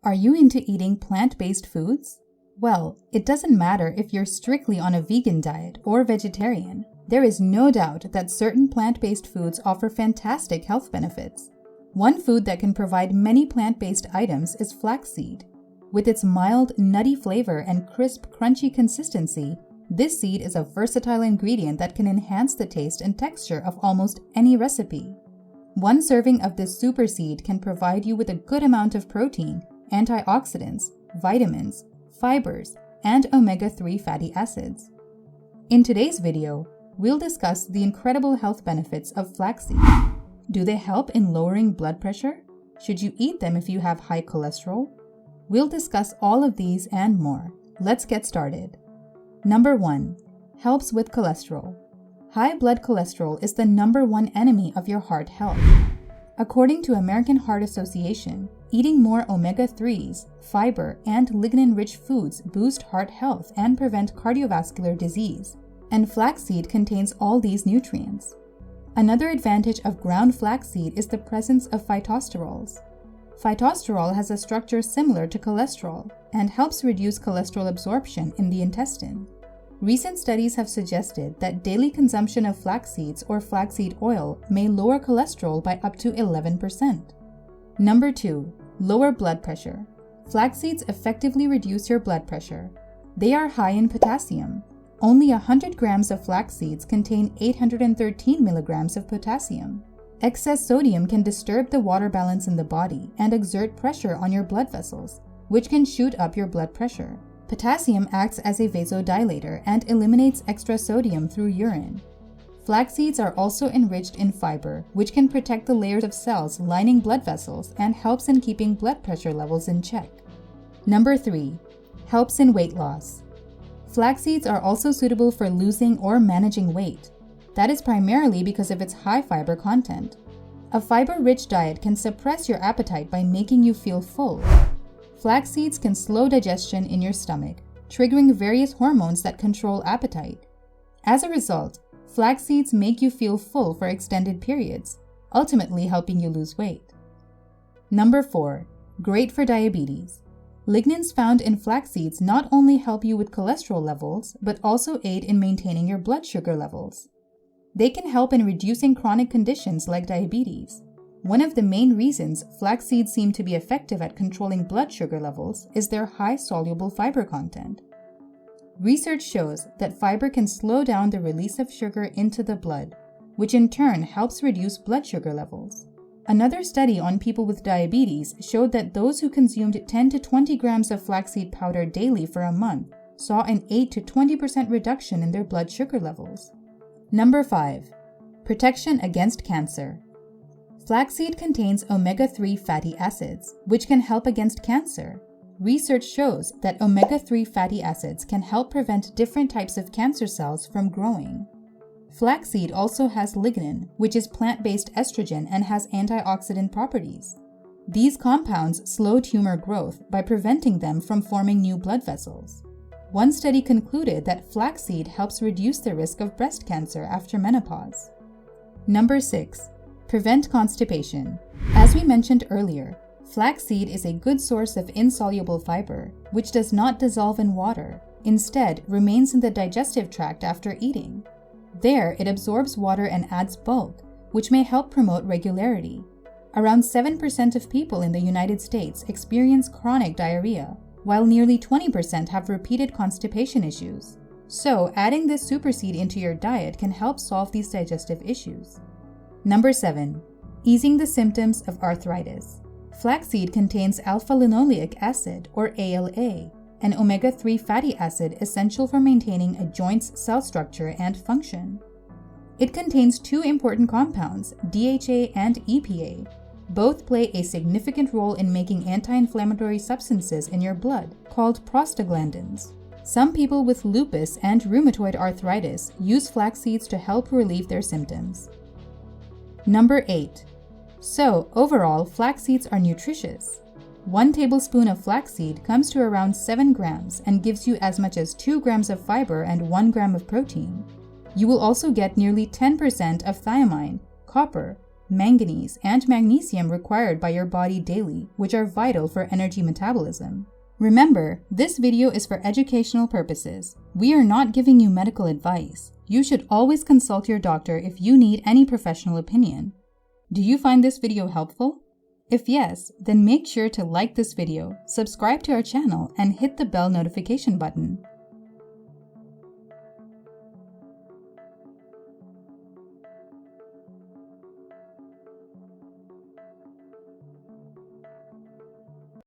Are you into eating plant-based foods? Well, it doesn't matter if you're strictly on a vegan diet or vegetarian. There is no doubt that certain plant-based foods offer fantastic health benefits. One food that can provide many plant-based items is flaxseed. With its mild, nutty flavor and crisp, crunchy consistency, this seed is a versatile ingredient that can enhance the taste and texture of almost any recipe. One serving of this super seed can provide you with a good amount of protein, antioxidants, vitamins, fibers, and omega-3 fatty acids. In today's video, we'll discuss the incredible health benefits of flaxseed. Do they help in lowering blood pressure? Should you eat them if you have high cholesterol? We'll discuss all of these and more. Let's get started. Number 1. Helps with cholesterol. High blood cholesterol is the number one enemy of your heart health. According to American Heart Association, eating more omega-3s, fiber, and lignan-rich foods boost heart health and prevent cardiovascular disease, and flaxseed contains all these nutrients. Another advantage of ground flaxseed is the presence of phytosterols. Phytosterol has a structure similar to cholesterol and helps reduce cholesterol absorption in the intestine. Recent studies have suggested that daily consumption of flax seeds or flaxseed oil may lower cholesterol by up to 11%. Number 2. Lower blood pressure. Flax seeds effectively reduce your blood pressure. They are high in potassium. Only 100 grams of flax seeds contain 813 milligrams of potassium. Excess sodium can disturb the water balance in the body and exert pressure on your blood vessels, which can shoot up your blood pressure. Potassium acts as a vasodilator and eliminates extra sodium through urine. Flax seeds are also enriched in fiber, which can protect the layers of cells lining blood vessels and helps in keeping blood pressure levels in check. Number 3. Helps in weight loss. Flax seeds are also suitable for losing or managing weight. That is primarily because of its high fiber content. A fiber-rich diet can suppress your appetite by making you feel full. Flax seeds can slow digestion in your stomach, triggering various hormones that control appetite. As a result, flax seeds make you feel full for extended periods, ultimately helping you lose weight. Number 4. Great for diabetes. Lignans found in flax seeds not only help you with cholesterol levels, but also aid in maintaining your blood sugar levels. They can help in reducing chronic conditions like diabetes. One of the main reasons flax seeds seem to be effective at controlling blood sugar levels is their high soluble fiber content. Research shows that fiber can slow down the release of sugar into the blood, which in turn helps reduce blood sugar levels. Another study on people with diabetes showed that those who consumed 10 to 20 grams of flaxseed powder daily for a month saw an 8 to 20% reduction in their blood sugar levels. Number 5. Protection against cancer. Flaxseed contains omega-3 fatty acids, which can help against cancer. Research shows that omega-3 fatty acids can help prevent different types of cancer cells from growing. Flaxseed also has lignan, which is plant-based estrogen and has antioxidant properties. These compounds slow tumor growth by preventing them from forming new blood vessels. One study concluded that flaxseed helps reduce the risk of breast cancer after menopause. Number 6. Prevent constipation. As we mentioned earlier, flaxseed is a good source of insoluble fiber, which does not dissolve in water, instead remains in the digestive tract after eating. There, it absorbs water and adds bulk, which may help promote regularity. Around 7% of people in the United States experience chronic diarrhea, while nearly 20% have repeated constipation issues. So, adding this superseed into your diet can help solve these digestive issues. Number 7. Easing the symptoms of arthritis. Flaxseed contains alpha-linoleic acid, or ALA, an omega-3 fatty acid essential for maintaining a joint's cell structure and function. It contains two important compounds, DHA and EPA. Both play a significant role in making anti-inflammatory substances in your blood, called prostaglandins. Some people with lupus and rheumatoid arthritis use flax seeds to help relieve their symptoms. Number 8. So, overall, flax seeds are nutritious. 1 tablespoon of flaxseed comes to around 7 grams and gives you as much as 2 grams of fiber and 1 gram of protein. You will also get nearly 10% of thiamine, copper, manganese, and magnesium required by your body daily, which are vital for energy metabolism. Remember, this video is for educational purposes. We are not giving you medical advice. You should always consult your doctor if you need any professional opinion. Do you find this video helpful? If yes, then make sure to like this video, subscribe to our channel, and hit the bell notification button.